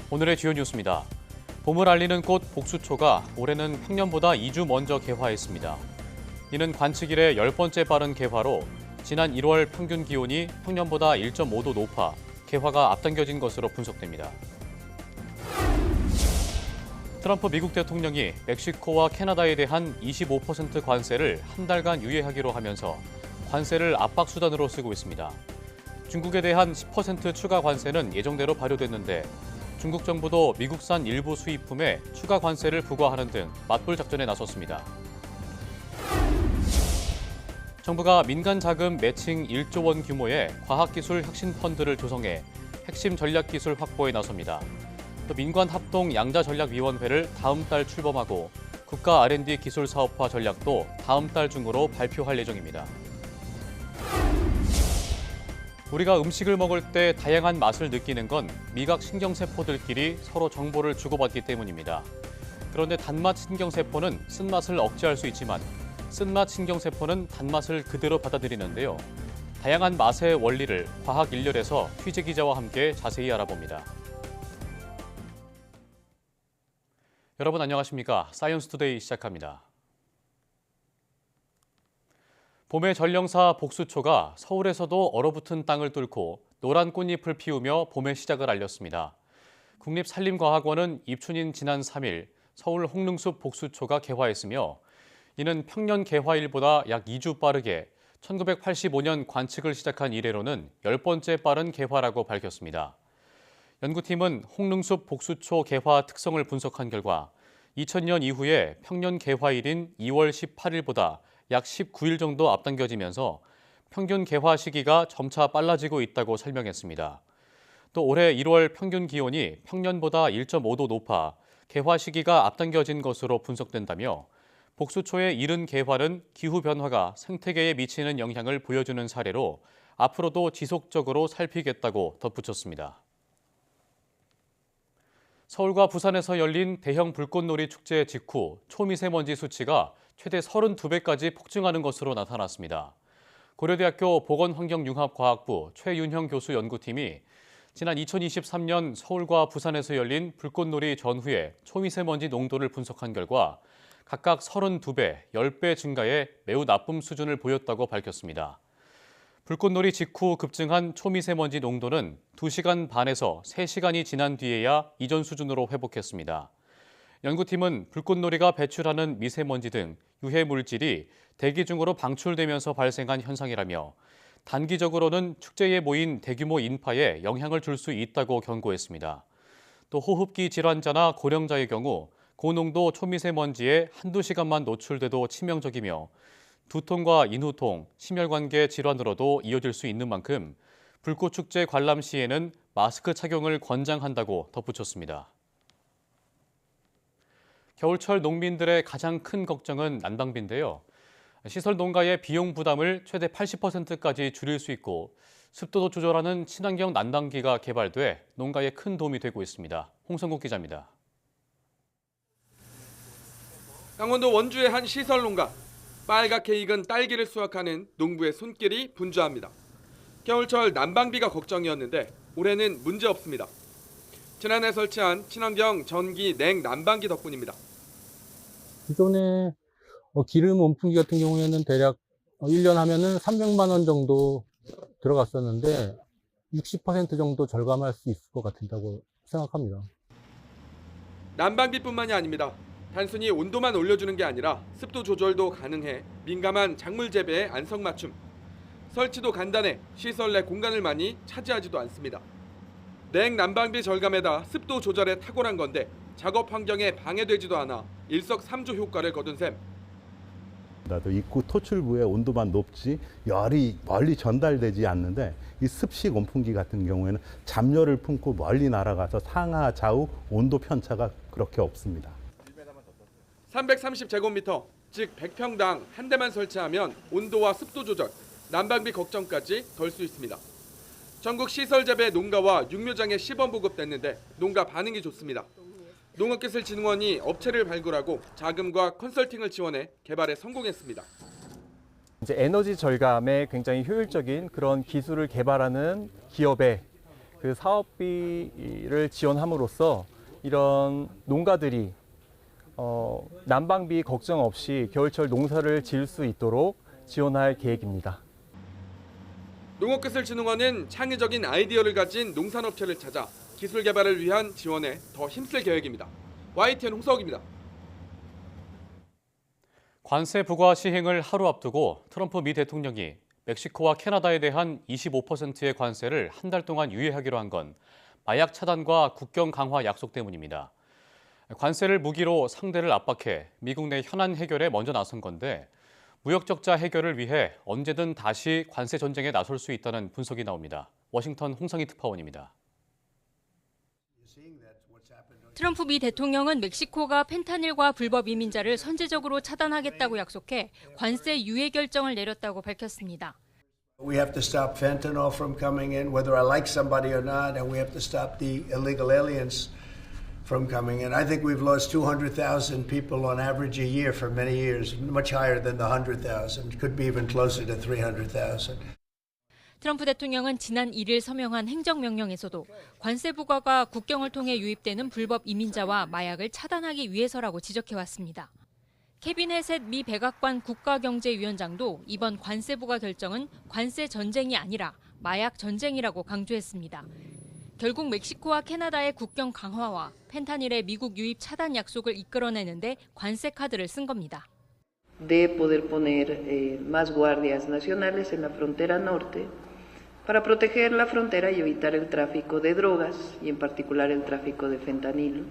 오늘의 주요 뉴스입니다. 봄을 알리는 꽃 복수초가 올해는 평년보다 2주 먼저 개화했습니다. 이는 관측 이래 10번째 빠른 개화로 지난 1월 평균 기온이 평년보다 1.5도 높아 개화가 앞당겨진 것으로 분석됩니다. 트럼프 미국 대통령이 멕시코와 캐나다에 대한 25% 관세를 한 달간 유예하기로 하면서 관세를 압박 수단으로 쓰고 있습니다. 중국에 대한 10% 추가 관세는 예정대로 발효됐는데 중국 정부도 미국산 일부 수입품에 추가 관세를 부과하는 등 맞불 작전에 나섰습니다. 정부가 민간 자금 매칭 1조 원 규모의 과학기술 혁신 펀드를 조성해 핵심 전략기술 확보에 나섭니다. 또 민관 합동 양자전략위원회를 다음 달 출범하고 국가 R&D 기술 사업화 전략도 다음 달 중으로 발표할 예정입니다. 우리가 음식을 먹을 때 다양한 맛을 느끼는 건 미각 신경세포들끼리 서로 정보를 주고받기 때문입니다. 그런데 단맛 신경세포는 쓴맛을 억제할 수 있지만 쓴맛 신경세포는 단맛을 그대로 받아들이는데요. 다양한 맛의 원리를 과학 일렬에서 취재 기자와 함께 자세히 알아봅니다. 여러분 안녕하십니까? 사이언스투데이 시작합니다. 봄의 전령사 복수초가 서울에서도 얼어붙은 땅을 뚫고 노란 꽃잎을 피우며 봄의 시작을 알렸습니다. 국립산림과학원은 입춘인 지난 3일 서울 홍릉숲 복수초가 개화했으며 이는 평년 개화일보다 약 2주 빠르게 1985년 관측을 시작한 이래로는 10번째 빠른 개화라고 밝혔습니다. 연구팀은 홍릉숲 복수초 개화 특성을 분석한 결과 2000년 이후에 평년 개화일인 2월 18일보다 약 19일 정도 앞당겨지면서 평균 개화 시기가 점차 빨라지고 있다고 설명했습니다. 또 올해 1월 평균 기온이 평년보다 1.5도 높아 개화 시기가 앞당겨진 것으로 분석된다며 복수초의 이른 개화는 기후 변화가 생태계에 미치는 영향을 보여주는 사례로 앞으로도 지속적으로 살피겠다고 덧붙였습니다. 서울과 부산에서 열린 대형 불꽃놀이 축제 직후 초미세먼지 수치가 최대 32배까지 폭증하는 것으로 나타났습니다. 고려대학교 보건환경융합과학부 최윤형 교수 연구팀이 지난 2023년 서울과 부산에서 열린 불꽃놀이 전후의 초미세먼지 농도를 분석한 결과 각각 32배, 10배 증가해 매우 나쁨 수준을 보였다고 밝혔습니다. 불꽃놀이 직후 급증한 초미세먼지 농도는 2시간 반에서 3시간이 지난 뒤에야 이전 수준으로 회복했습니다. 연구팀은 불꽃놀이가 배출하는 미세먼지 등 유해 물질이 대기 중으로 방출되면서 발생한 현상이라며 단기적으로는 축제에 모인 대규모 인파에 영향을 줄 수 있다고 경고했습니다. 또 호흡기 질환자나 고령자의 경우 고농도 초미세먼지에 한두 시간만 노출돼도 치명적이며 두통과 인후통, 심혈관계 질환으로도 이어질 수 있는 만큼 불꽃축제 관람 시에는 마스크 착용을 권장한다고 덧붙였습니다. 겨울철 농민들의 가장 큰 걱정은 난방비인데요. 시설 농가의 비용 부담을 최대 80%까지 줄일 수 있고 습도도 조절하는 친환경 난방기가 개발돼 농가에 큰 도움이 되고 있습니다. 홍성국 기자입니다. 강원도 원주의 한 시설 농가. 빨갛게 익은 딸기를 수확하는 농부의 손길이 분주합니다. 겨울철 난방비가 걱정이었는데 올해는 문제 없습니다. 지난해 설치한 친환경 전기 냉 난방기 덕분입니다. 기존에 기름 온풍기 같은 경우에는 대략 1년 하면은 300만 원 정도 들어갔었는데 60% 정도 절감할 수 있을 것 같다고 생각합니다. 난방비뿐만이 아닙니다. 단순히 온도만 올려주는 게 아니라 습도 조절도 가능해 민감한 작물 재배에 안성맞춤. 설치도 간단해 시설 내 공간을 많이 차지하지도 않습니다. 냉 난방비 절감에다 습도 조절에 탁월한 건데 작업 환경에 방해되지도 않아 일석삼조 효과를 거둔 셈. 나도 입구 토출부의 온도만 높지 열이 멀리 전달되지 않는데 이 습식 온풍기 같은 경우에는 잡열을 품고 멀리 날아가서 상하 좌우 온도 편차가 그렇게 없습니다. 330제곱미터, 즉 100평당 한 대만 설치하면 온도와 습도 조절, 난방비 걱정까지 덜 수 있습니다. 전국 시설재배 농가와 육묘장에 시범 보급됐는데 농가 반응이 좋습니다. 농업기술진흥원이 업체를 발굴하고 자금과 컨설팅을 지원해 개발에 성공했습니다. 이제 에너지 절감에 굉장히 효율적인 그런 기술을 개발하는 기업의 그 사업비를 지원함으로써 이런 농가들이 난방비 걱정 없이 겨울철 농사를 지을 수 있도록 지원할 계획입니다. 농업기술진흥원은 창의적인 아이디어를 가진 농산업체를 찾아 기술 개발을 위한 지원에 더 힘쓸 계획입니다. YTN 홍석입니다. 관세 부과 시행을 하루 앞두고 트럼프 미 대통령이 멕시코와 캐나다에 대한 25%의 관세를 한 달 동안 유예하기로 한 건 마약 차단과 국경 강화 약속 때문입니다. 관세를 무기로 상대를 압박해 미국 내 현안 해결에 먼저 나선 건데 무역 적자 해결을 위해 언제든 다시 관세 전쟁에 나설 수 있다는 분석이 나옵니다. 워싱턴 홍성희 특파원입니다. 트럼프 미 대통령은 멕시코가 펜타닐과 불법 이민자를 선제적으로 차단하겠다고 약속해 관세 유예 결정을 내렸다고 밝혔습니다. We have to stop fentanyl from coming in, whether I like somebody or not, and we have to stop the illegal aliens from coming in. I think we've lost 200,000 people on average a year for many years, much higher than the 100,000. Could be even closer to 300,000. 트럼프 대통령은 지난 1일 서명한 행정명령에서도 관세 부과가 국경을 통해 유입되는 불법 이민자와 마약을 차단하기 위해서라고 지적해왔습니다. 케빈 헤셋 미 백악관 국가경제위원장도 이번 관세 부과 결정은 관세 전쟁이 아니라 마약 전쟁이라고 강조했습니다. 결국 멕시코와 캐나다의 국경 강화와 펜타닐의 미국 유입 차단 약속을 이끌어내는데 관세 카드를 쓴 겁니다. de poder poner más guardias nacionales en la frontera norte para proteger la frontera y evitar el tráfico de drogas y en particular el tráfico de fentanilo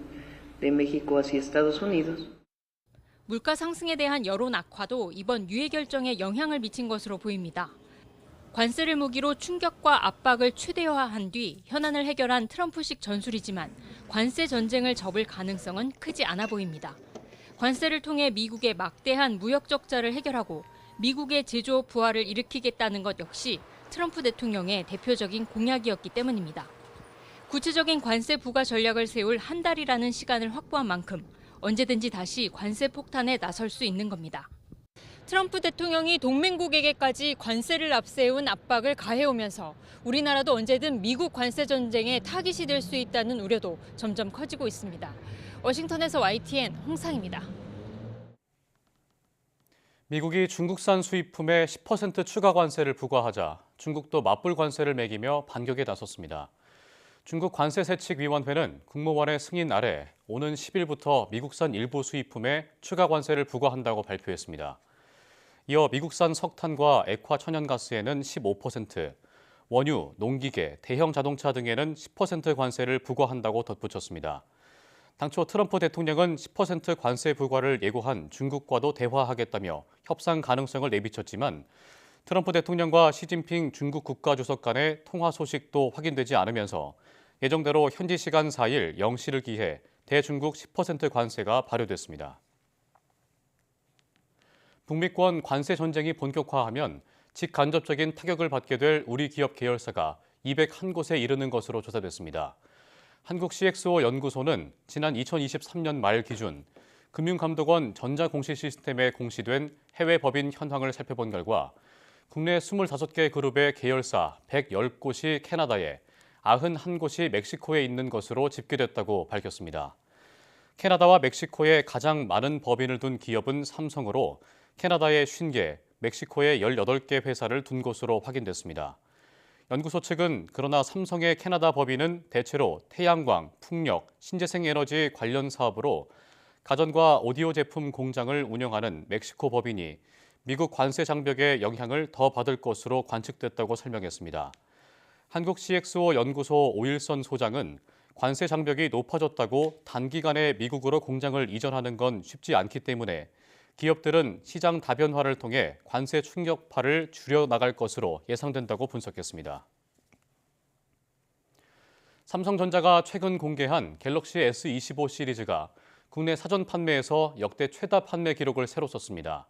de México hacia Estados Unidos. 물가 상승에 대한 여론 악화도 이번 유예 결정에 영향을 미친 것으로 보입니다. 관세를 무기로 충격과 압박을 최대화한 뒤 현안을 해결한 트럼프식 전술이지만 관세 전쟁을 접을 가능성은 크지 않아 보입니다. 관세를 통해 미국의 막대한 무역 적자를 해결하고 미국의 제조업 부활을 일으키겠다는 것 역시 트럼프 대통령의 대표적인 공약이었기 때문입니다. 구체적인 관세 부과 전략을 세울 한 달이라는 시간을 확보한 만큼 언제든지 다시 관세 폭탄에 나설 수 있는 겁니다. 트럼프 대통령이 동맹국에게까지 관세를 앞세운 압박을 가해오면서 우리나라도 언제든 미국 관세 전쟁의 타깃이 될 수 있다는 우려도 점점 커지고 있습니다. 워싱턴에서 YTN 홍상입니다. 미국이 중국산 수입품에 10% 추가 관세를 부과하자 중국도 맞불 관세를 매기며 반격에 나섰습니다. 중국 관세세칙위원회는 국무원의 승인 아래 오는 10일부터 미국산 일부 수입품에 추가 관세를 부과한다고 발표했습니다. 이어 미국산 석탄과 액화 천연가스에는 15%, 원유, 농기계, 대형 자동차 등에는 10% 관세를 부과한다고 덧붙였습니다. 당초 트럼프 대통령은 10% 관세 부과를 예고한 중국과도 대화하겠다며 협상 가능성을 내비쳤지만 트럼프 대통령과 시진핑 중국 국가주석 간의 통화 소식도 확인되지 않으면서 예정대로 현지 시간 4일 0시를 기해 대중국 10% 관세가 발효됐습니다. 북미권 관세 전쟁이 본격화하면 직간접적인 타격을 받게 될 우리 기업 계열사가 201곳에 이르는 것으로 조사됐습니다. 한국 CXO 연구소는 지난 2023년 말 기준 금융감독원 전자공시 시스템에 공시된 해외 법인 현황을 살펴본 결과 국내 25개 그룹의 계열사 110곳이 캐나다에 91곳이 멕시코에 있는 것으로 집계됐다고 밝혔습니다. 캐나다와 멕시코에 가장 많은 법인을 둔 기업은 삼성으로 캐나다에 50개, 멕시코에 18개 회사를 둔 것으로 확인됐습니다. 연구소 측은 그러나 삼성의 캐나다 법인은 대체로 태양광, 풍력, 신재생에너지 관련 사업으로 가전과 오디오 제품 공장을 운영하는 멕시코 법인이 미국 관세 장벽의 영향을 더 받을 것으로 관측됐다고 설명했습니다. 한국 CXO 연구소 오일선 소장은 관세 장벽이 높아졌다고 단기간에 미국으로 공장을 이전하는 건 쉽지 않기 때문에 기업들은 시장 다변화를 통해 관세 충격파를 줄여나갈 것으로 예상된다고 분석했습니다. 삼성전자가 최근 공개한 갤럭시 S25 시리즈가 국내 사전 판매에서 역대 최다 판매 기록을 새로 썼습니다.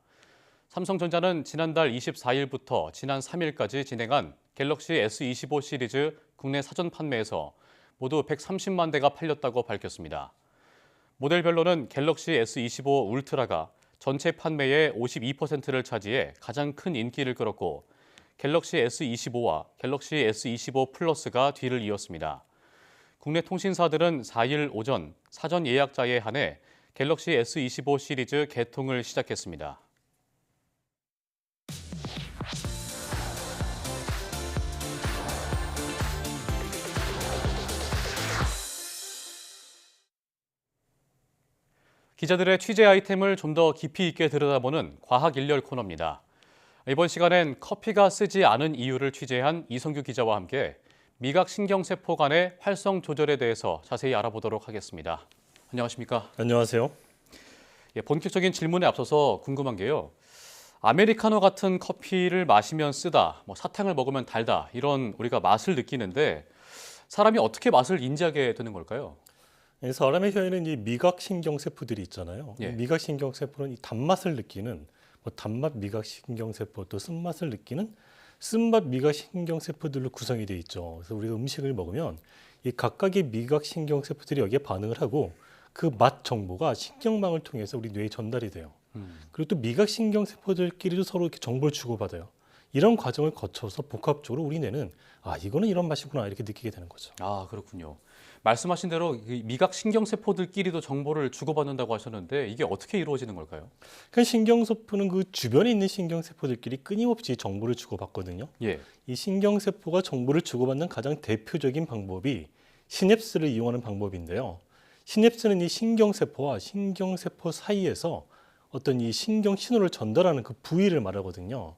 삼성전자는 지난달 24일부터 지난 3일까지 진행한 갤럭시 S25 시리즈 국내 사전 판매에서 모두 130만 대가 팔렸다고 밝혔습니다. 모델별로는 갤럭시 S25 울트라가 전체 판매의 52%를 차지해 가장 큰 인기를 끌었고 갤럭시 S25와 갤럭시 S25 플러스가 뒤를 이었습니다. 국내 통신사들은 4일 오전 사전 예약자에 한해 갤럭시 S25 시리즈 개통을 시작했습니다. 기자들의 취재 아이템을 좀 더 깊이 있게 들여다보는 과학 일렬 코너입니다. 이번 시간엔 커피가 쓰지 않은 이유를 취재한 이성규 기자와 함께 미각 신경세포 간의 활성 조절에 대해서 자세히 알아보도록 하겠습니다. 안녕하십니까? 안녕하세요. 본격적인 질문에 앞서서 궁금한 게요. 아메리카노 같은 커피를 마시면 쓰다, 사탕을 먹으면 달다 이런 우리가 맛을 느끼는데 사람이 어떻게 맛을 인지하게 되는 걸까요? 사람의 혀에는 이 미각신경세포들이 있잖아요. 예. 미각신경세포는 이 단맛을 느끼는 단맛 미각신경세포, 또 쓴맛을 느끼는 쓴맛 미각신경세포들로 구성이 되어 있죠. 그래서 우리가 음식을 먹으면 이 각각의 미각신경세포들이 여기에 반응을 하고 그 맛 정보가 신경망을 통해서 우리 뇌에 전달이 돼요. 그리고 또 미각신경세포들끼리도 서로 이렇게 정보를 주고받아요. 이런 과정을 거쳐서 복합적으로 우리 뇌는 이거는 이런 맛이구나 이렇게 느끼게 되는 거죠. 그렇군요. 말씀하신 대로 미각 신경세포들끼리도 정보를 주고받는다고 하셨는데 이게 어떻게 이루어지는 걸까요? 그러니까 신경세포는 그 주변에 있는 신경세포들끼리 끊임없이 정보를 주고받거든요. 예. 이 신경세포가 정보를 주고받는 가장 대표적인 방법이 시냅스를 이용하는 방법인데요. 시냅스는 이 신경세포와 신경세포 사이에서 어떤 이 신경 신호를 전달하는 그 부위를 말하거든요.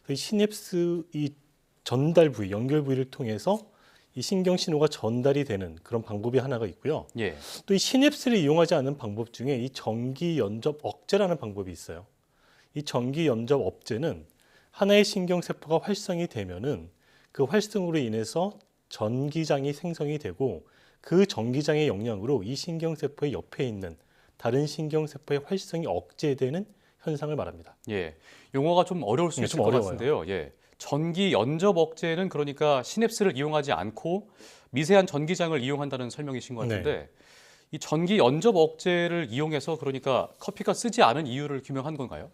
이 시냅스 이 전달 부위, 연결 부위를 통해서 이 신경 신호가 전달이 되는 그런 방법이 하나가 있고요. 예. 또 이 시냅스를 이용하지 않는 방법 중에 이 전기 연접 억제라는 방법이 있어요. 이 전기 연접 억제는 하나의 신경 세포가 활성이 되면은 그 활성으로 인해서 전기장이 생성이 되고 그 전기장의 영향으로 이 신경 세포의 옆에 있는 다른 신경 세포의 활성이 억제되는 현상을 말합니다. 예. 용어가 좀 어려울 수 있을 것 같은데요. 예. 전기 연접 억제는 그러니까 시냅스를 이용하지 않고 미세한 전기장을 이용한다는 설명이신 것 같은데 이 전기 연접 억제를 이용해서 그러니까 커피가 쓰지 않은 이유를 규명한 건가요?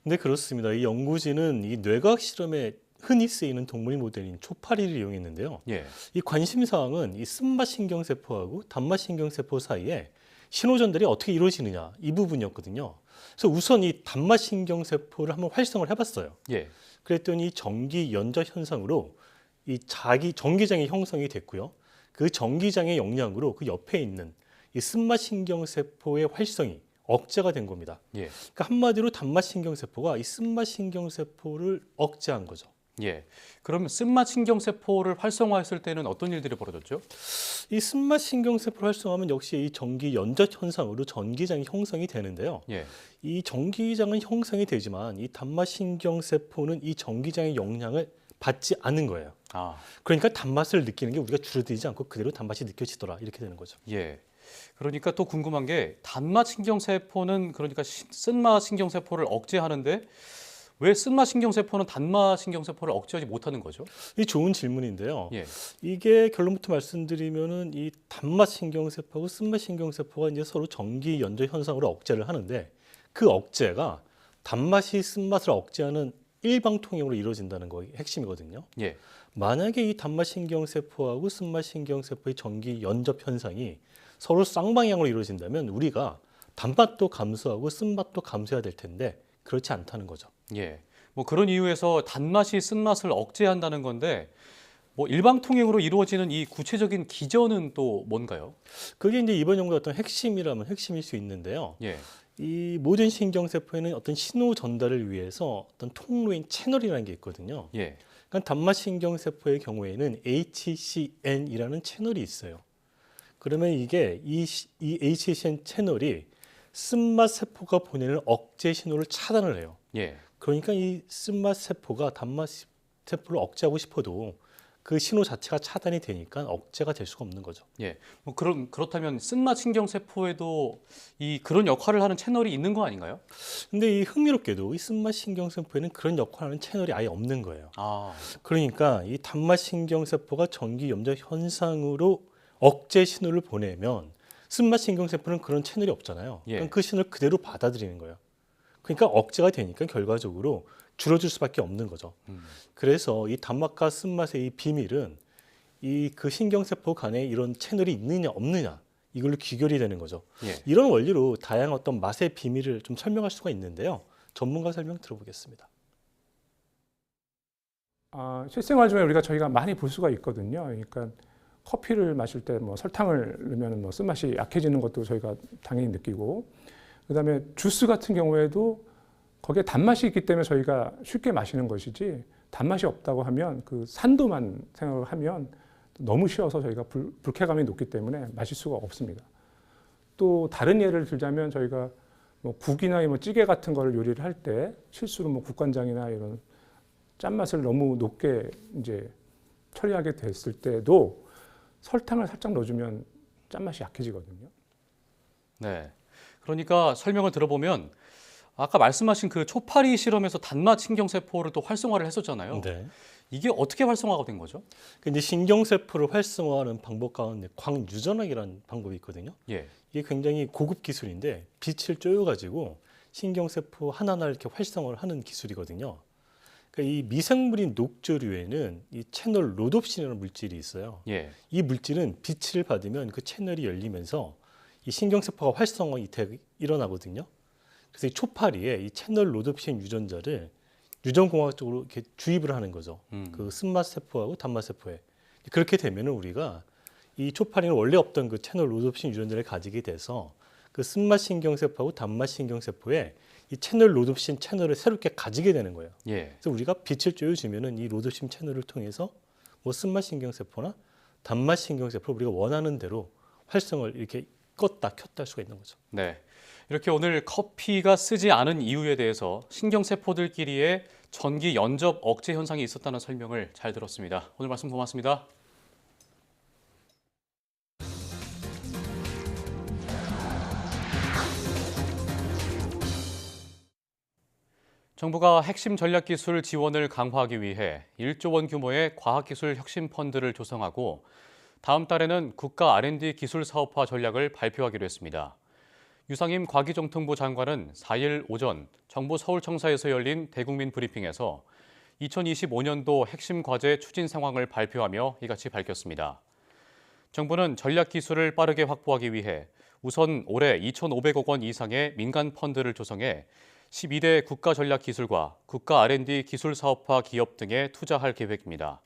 네, 그렇습니다. 이 연구진은 이 뇌과학 실험에 흔히 쓰이는 동물 모델인 초파리를 이용했는데요. 예. 이 관심 사항은 이 쓴맛 신경세포하고 단맛 신경세포 사이에 신호 전달이 어떻게 이루어지느냐 이 부분이었거든요. 그래서 우선 이 단맛 신경세포를 한번 활성을 해봤어요. 예. 그랬더니 전기 연접 현상으로 이 전기장이 형성이 됐고요. 그 전기장의 영향으로 그 옆에 있는 이 쓴맛 신경세포의 활성이 억제가 된 겁니다. 예. 그러니까 한마디로 단맛 신경세포가 이 쓴맛 신경세포를 억제한 거죠. 예. 그럼 쓴맛 신경세포를 활성화했을 때는 어떤 일들이 벌어졌죠? 이 쓴맛 신경세포를 활성화하면 역시 이 전기 연접 현상으로 전기장이 형성이 되는데요. 예. 이 전기장은 형성이 되지만 이 단맛 신경세포는 이 전기장의 영향을 받지 않는 거예요. 그러니까 단맛을 느끼는 게 우리가 줄어들지 않고 그대로 단맛이 느껴지더라 이렇게 되는 거죠. 예. 그러니까 또 궁금한 게 단맛 신경세포는 그러니까 쓴맛 신경세포를 억제하는데 왜 쓴맛 신경세포는 단맛 신경세포를 억제하지 못하는 거죠? 이 좋은 질문인데요. 예. 이게 결론부터 말씀드리면은 이 단맛 신경세포하고 쓴맛 신경세포가 이제 서로 전기 연접 현상으로 억제를 하는데 그 억제가 단맛이 쓴맛을 억제하는 일방통행으로 이루어진다는 거 핵심이거든요. 예. 만약에 이 단맛 신경세포하고 쓴맛 신경세포의 전기 연접 현상이 서로 쌍방향으로 이루어진다면 우리가 단맛도 감소하고 쓴맛도 감소해야 될 텐데 그렇지 않다는 거죠. 예. 그런 이유에서 단맛이 쓴맛을 억제한다는 건데 일방통행으로 이루어지는 이 구체적인 기전은 또 뭔가요? 그게 이제 이번 연구의 어떤 핵심이라면 핵심일 수 있는데요. 예. 이 모든 신경세포에는 어떤 신호 전달을 위해서 어떤 통로인 채널이라는 게 있거든요. 예. 그러니까 단맛 신경세포의 경우에는 HCN이라는 채널이 있어요. 그러면 이게 이 HCN 채널이 쓴맛 세포가 보내는 억제 신호를 차단을 해요. 예. 그러니까 이 쓴맛 세포가 단맛 세포를 억제하고 싶어도 그 신호 자체가 차단이 되니까 억제가 될 수가 없는 거죠. 예. 뭐 그렇다면 쓴맛 신경세포에도 그런 역할을 하는 채널이 있는 거 아닌가요? 근데 이 흥미롭게도 이 쓴맛 신경세포에는 그런 역할을 하는 채널이 아예 없는 거예요. 아, 그러니까 이 단맛 신경세포가 전기 염좌 현상으로 억제 신호를 보내면 쓴맛 신경세포는 그런 채널이 없잖아요. 예. 그럼 그 신호를 그대로 받아들이는 거예요. 그러니까 억제가 되니까 결과적으로 줄어들 수밖에 없는 거죠. 그래서 이 단맛과 쓴맛의 이 비밀은 이 그 신경세포 간에 이런 채널이 있느냐 없느냐 이걸로 귀결이 되는 거죠. 예. 이런 원리로 다양한 어떤 맛의 비밀을 좀 설명할 수가 있는데요. 전문가 설명 들어보겠습니다. 실생활 중에 저희가 많이 볼 수가 있거든요. 그러니까 커피를 마실 때 뭐 설탕을 넣으면 뭐 쓴맛이 약해지는 것도 저희가 당연히 느끼고, 그다음에 주스 같은 경우에도 거기에 단맛이 있기 때문에 저희가 쉽게 마시는 것이지, 단맛이 없다고 하면 그 산도만 생각을 하면 너무 쉬워서 저희가 불쾌감이 높기 때문에 마실 수가 없습니다. 또 다른 예를 들자면 저희가 뭐 국이나 뭐 찌개 같은 거를 요리를 할 때 실수로 뭐 국간장이나 이런 짠맛을 너무 높게 이제 처리하게 됐을 때도 설탕을 살짝 넣어주면 짠맛이 약해지거든요. 네. 그러니까 설명을 들어보면 아까 말씀하신 그 초파리 실험에서 단맛 신경세포를 또 활성화를 했었잖아요. 네. 이게 어떻게 활성화가 된 거죠? 근데 신경세포를 활성화하는 방법 가운데 광유전학이라는 방법이 있거든요. 예. 이게 굉장히 고급 기술인데 빛을 쪼여가지고 신경세포 하나하나 이렇게 활성화를 하는 기술이거든요. 그러니까 이 미생물인 녹조류에는 이 채널 로놉신이라는 물질이 있어요. 예. 이 물질은 빛을 받으면 그 채널이 열리면서 이 신경세포가 활성화가 일어나거든요. 그래서 이 초파리에 이 채널 로놉신 유전자를 유전공학적으로 이렇게 주입을 하는 거죠. 그 쓴맛 세포하고 단맛 세포에. 그렇게 되면은 우리가 이 초파리는 원래 없던 그 채널 로놉신 유전자를 가지게 돼서 그 쓴맛 신경세포하고 단맛 신경세포에 이 채널 로놉신 채널을 새롭게 가지게 되는 거예요. 예. 그래서 우리가 빛을 쪼여주면은 이 로놉신 채널을 통해서 뭐 쓴맛 신경세포나 단맛 신경세포를 우리가 원하는 대로 활성을 이렇게 껐다 켰다 할 수가 있는 거죠. 네. 이렇게 오늘 커피가 쓰지 않은 이유에 대해서 신경세포들끼리의 전기 연접 억제 현상이 있었다는 설명을 잘 들었습니다. 오늘 말씀 고맙습니다. 정부가 핵심 전략기술 지원을 강화하기 위해 1조 원 규모의 과학기술 혁신 펀드를 조성하고 다음 달에는 국가 R&D 기술 사업화 전략을 발표하기로 했습니다. 유상임 과기정통부 장관은 4일 오전 정부 서울청사에서 열린 대국민 브리핑에서 2025년도 핵심 과제 추진 상황을 발표하며 이같이 밝혔습니다. 정부는 전략 기술을 빠르게 확보하기 위해 우선 올해 2,500억 원 이상의 민간 펀드를 조성해 12대 국가 전략 기술과 국가 R&D 기술 사업화 기업 등에 투자할 계획입니다.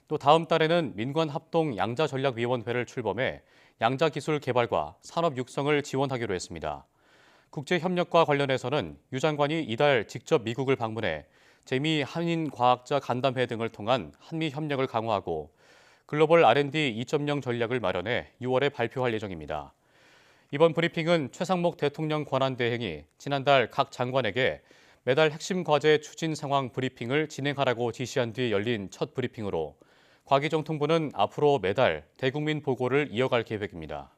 또 다음 달에는 민관 합동 양자전략위원회를 출범해 양자기술 개발과 산업 육성을 지원하기로 했습니다. 국제협력과 관련해서는 유 장관이 이달 직접 미국을 방문해 재미 한인 과학자 간담회 등을 통한 한미 협력을 강화하고 글로벌 R&D 2.0 전략을 마련해 6월에 발표할 예정입니다. 이번 브리핑은 최상목 대통령 권한대행이 지난달 각 장관에게 매달 핵심 과제 추진 상황 브리핑을 진행하라고 지시한 뒤 열린 첫 브리핑으로 과기정통부는 앞으로 매달 대국민 보고를 이어갈 계획입니다.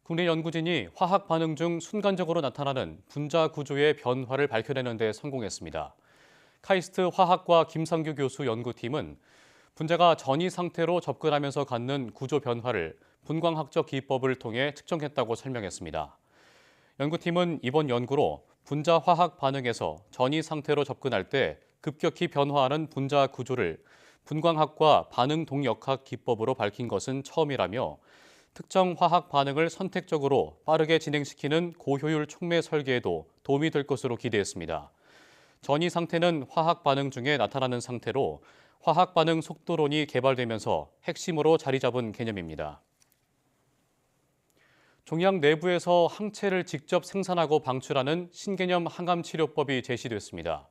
국내 연구진이 화학 반응 중 순간적으로 나타나는 분자 구조의 변화를 밝혀내는 데 성공했습니다. 카이스트 화학과 김상규 교수 연구팀은 분자가 전이 상태로 접근하면서 갖는 구조 변화를 분광학적 기법을 통해 측정했다고 설명했습니다. 연구팀은 이번 연구로 분자 화학 반응에서 전이 상태로 접근할 때 급격히 변화하는 분자 구조를 분광학과 반응 동력학 기법으로 밝힌 것은 처음이라며 특정 화학 반응을 선택적으로 빠르게 진행시키는 고효율 촉매 설계에도 도움이 될 것으로 기대했습니다. 전이 상태는 화학 반응 중에 나타나는 상태로 화학 반응 속도론이 개발되면서 핵심으로 자리 잡은 개념입니다. 종양 내부에서 항체를 직접 생산하고 방출하는 신개념 항암치료법이 제시됐습니다.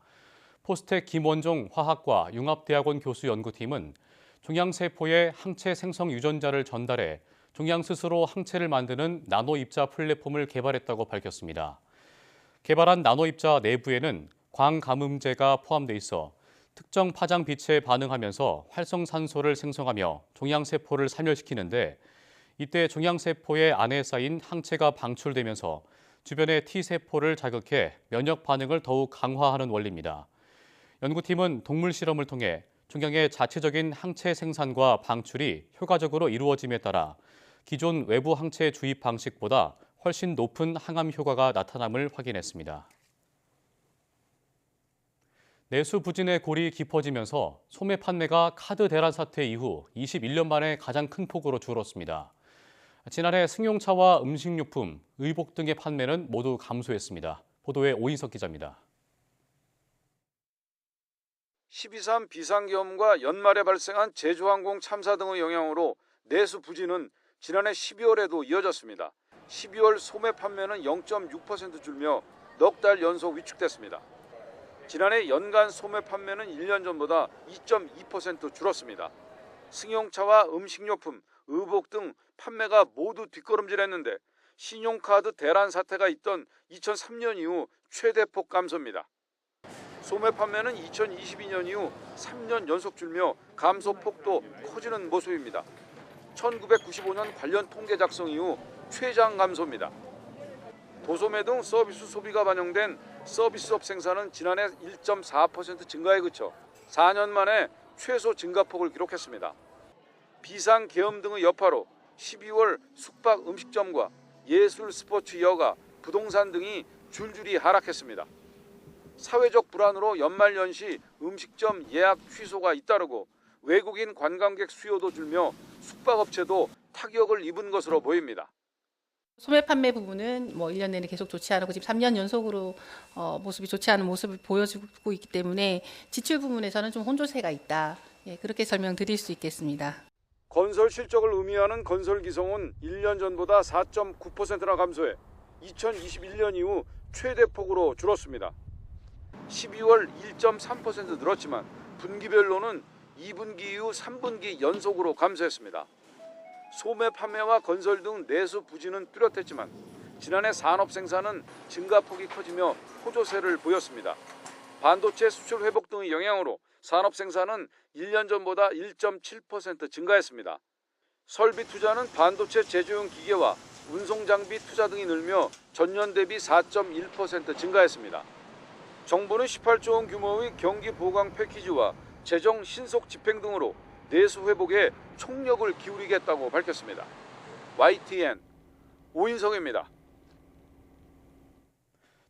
포스텍 김원종 화학과 융합대학원 교수 연구팀은 종양세포에 항체 생성 유전자를 전달해 종양 스스로 항체를 만드는 나노입자 플랫폼을 개발했다고 밝혔습니다. 개발한 나노입자 내부에는 광감음제가 포함돼 있어 특정 파장 빛에 반응하면서 활성산소를 생성하며 종양세포를 살멸시키는데 이때 종양세포의 안에 쌓인 항체가 방출되면서 주변의 T세포를 자극해 면역 반응을 더욱 강화하는 원리입니다. 연구팀은 동물 실험을 통해 종양의 자체적인 항체 생산과 방출이 효과적으로 이루어짐에 따라 기존 외부 항체 주입 방식보다 훨씬 높은 항암 효과가 나타남을 확인했습니다. 내수 부진의 골이 깊어지면서 소매 판매가 카드 대란 사태 이후 21년 만에 가장 큰 폭으로 줄었습니다. 지난해 승용차와 음식료품, 의복 등의 판매는 모두 감소했습니다. 보도에 오인석 기자입니다. 12.3 비상계엄과 연말에 발생한 제주항공 참사 등의 영향으로 내수 부진은 지난해 12월에도 이어졌습니다. 12월 소매 판매는 0.6% 줄며 넉 달 연속 위축됐습니다. 지난해 연간 소매 판매는 1년 전보다 2.2% 줄었습니다. 승용차와 음식료품, 의복 등 판매가 모두 뒷걸음질했는데 신용카드 대란 사태가 있던 2003년 이후 최대폭 감소입니다. 소매 판매는 2022년 이후 3년 연속 줄며 감소폭도 커지는 모습입니다. 1995년 관련 통계 작성 이후 최장 감소입니다. 도소매 등 서비스 소비가 반영된 서비스업 생산은 지난해 1.4% 증가에 그쳐 4년 만에 최소 증가폭을 기록했습니다. 비상계엄 등의 여파로 12월 숙박 음식점과 예술 스포츠 여가, 부동산 등이 줄줄이 하락했습니다. 사회적 불안으로 연말연시 음식점 예약 취소가 잇따르고 외국인 관광객 수요도 줄며 숙박업체도 타격을 입은 것으로 보입니다. 소매 판매 부분은 1년 내내 계속 좋지 않고 지금 3년 연속으로 모습이 좋지 않은 모습을 보여주고 있기 때문에 지출 부분에서는 좀 혼조세가 있다. 그렇게 설명드릴 수 있겠습니다. 건설 실적을 의미하는 건설 기성은 1년 전보다 4.9%나 감소해 2021년 이후 최대폭으로 줄었습니다. 12월 1.3% 늘었지만 분기별로는 2분기 이후 3분기 연속으로 감소했습니다. 소매 판매와 건설 등 내수 부진은 뚜렷했지만 지난해 산업 생산은 증가폭이 커지며 호조세를 보였습니다. 반도체 수출 회복 등의 영향으로 산업 생산은 1년 전보다 1.7% 증가했습니다. 설비 투자는 반도체 제조용 기계와 운송 장비 투자 등이 늘며 전년 대비 4.1% 증가했습니다. 정부는 18조 원 규모의 경기 보강 패키지와 재정 신속 집행 등으로 내수 회복에 총력을 기울이겠다고 밝혔습니다. YTN 오인성입니다.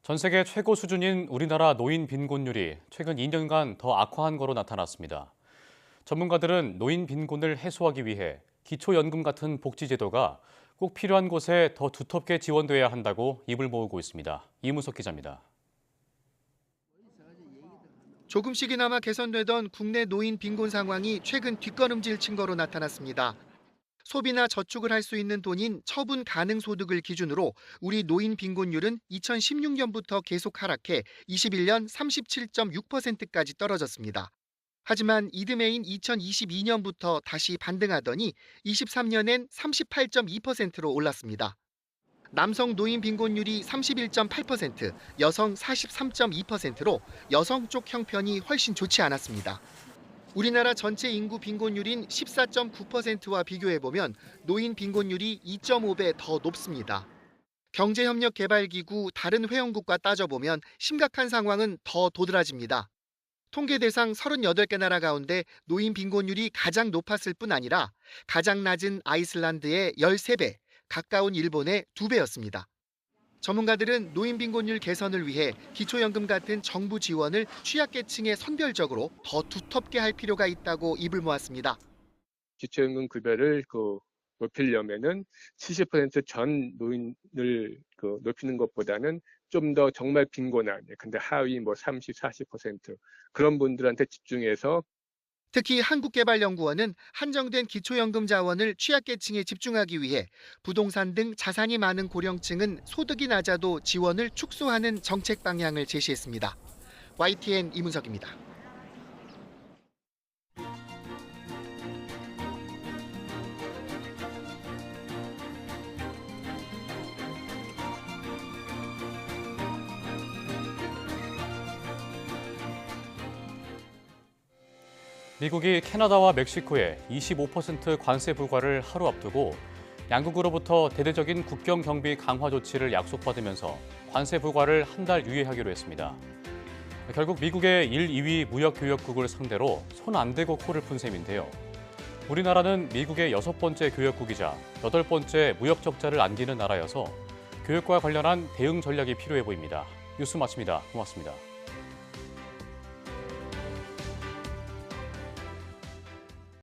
전 세계 최고 수준인 우리나라 노인 빈곤율이 최근 2년간 더 악화한 거로 나타났습니다. 전문가들은 노인 빈곤을 해소하기 위해 기초연금 같은 복지제도가 꼭 필요한 곳에 더 두텁게 지원돼야 한다고 입을 모으고 있습니다. 이무석 기자입니다. 조금씩이나마 개선되던 국내 노인 빈곤 상황이 최근 뒷걸음질 친 거로 나타났습니다. 소비나 저축을 할 수 있는 돈인 처분 가능 소득을 기준으로 우리 노인 빈곤율은 2016년부터 계속 하락해 21년 37.6%까지 떨어졌습니다. 하지만 이듬해인 2022년부터 다시 반등하더니 23년엔 38.2%로 올랐습니다. 남성 노인 빈곤율이 31.8%, 여성 43.2%로 여성 쪽 형편이 훨씬 좋지 않았습니다. 우리나라 전체 인구 빈곤율인 14.9%와 비교해보면 노인 빈곤율이 2.5배 더 높습니다. 경제협력개발기구 다른 회원국과 따져보면 심각한 상황은 더 도드라집니다. 통계 대상 38개 나라 가운데 노인 빈곤율이 가장 높았을 뿐 아니라 가장 낮은 아이슬란드의 13배, 가까운 일본의 2배였습니다. 전문가들은 노인 빈곤율 개선을 위해 기초연금 같은 정부 지원을 취약계층에 선별적으로 더 두텁게 할 필요가 있다고 입을 모았습니다. 기초연금 급여를 높이려면은 70% 전 노인을 높이는 것보다는 좀 더 정말 빈곤한, 근데 하위 30, 40% 그런 분들한테 집중해서 특히 한국개발연구원은 한정된 기초연금 자원을 취약계층에 집중하기 위해 부동산 등 자산이 많은 고령층은 소득이 낮아도 지원을 축소하는 정책 방향을 제시했습니다. YTN 이문석입니다. 미국이 캐나다와 멕시코에 25% 관세 부과를 하루 앞두고 양국으로부터 대대적인 국경 경비 강화 조치를 약속받으면서 관세 부과를 한 달 유예하기로 했습니다. 결국 미국의 1, 2위 무역교역국을 상대로 손 안 대고 코를 푼 셈인데요. 우리나라는 미국의 6번째 교역국이자 8번째 무역 적자를 안기는 나라여서 교역과 관련한 대응 전략이 필요해 보입니다. 뉴스 마칩니다. 고맙습니다.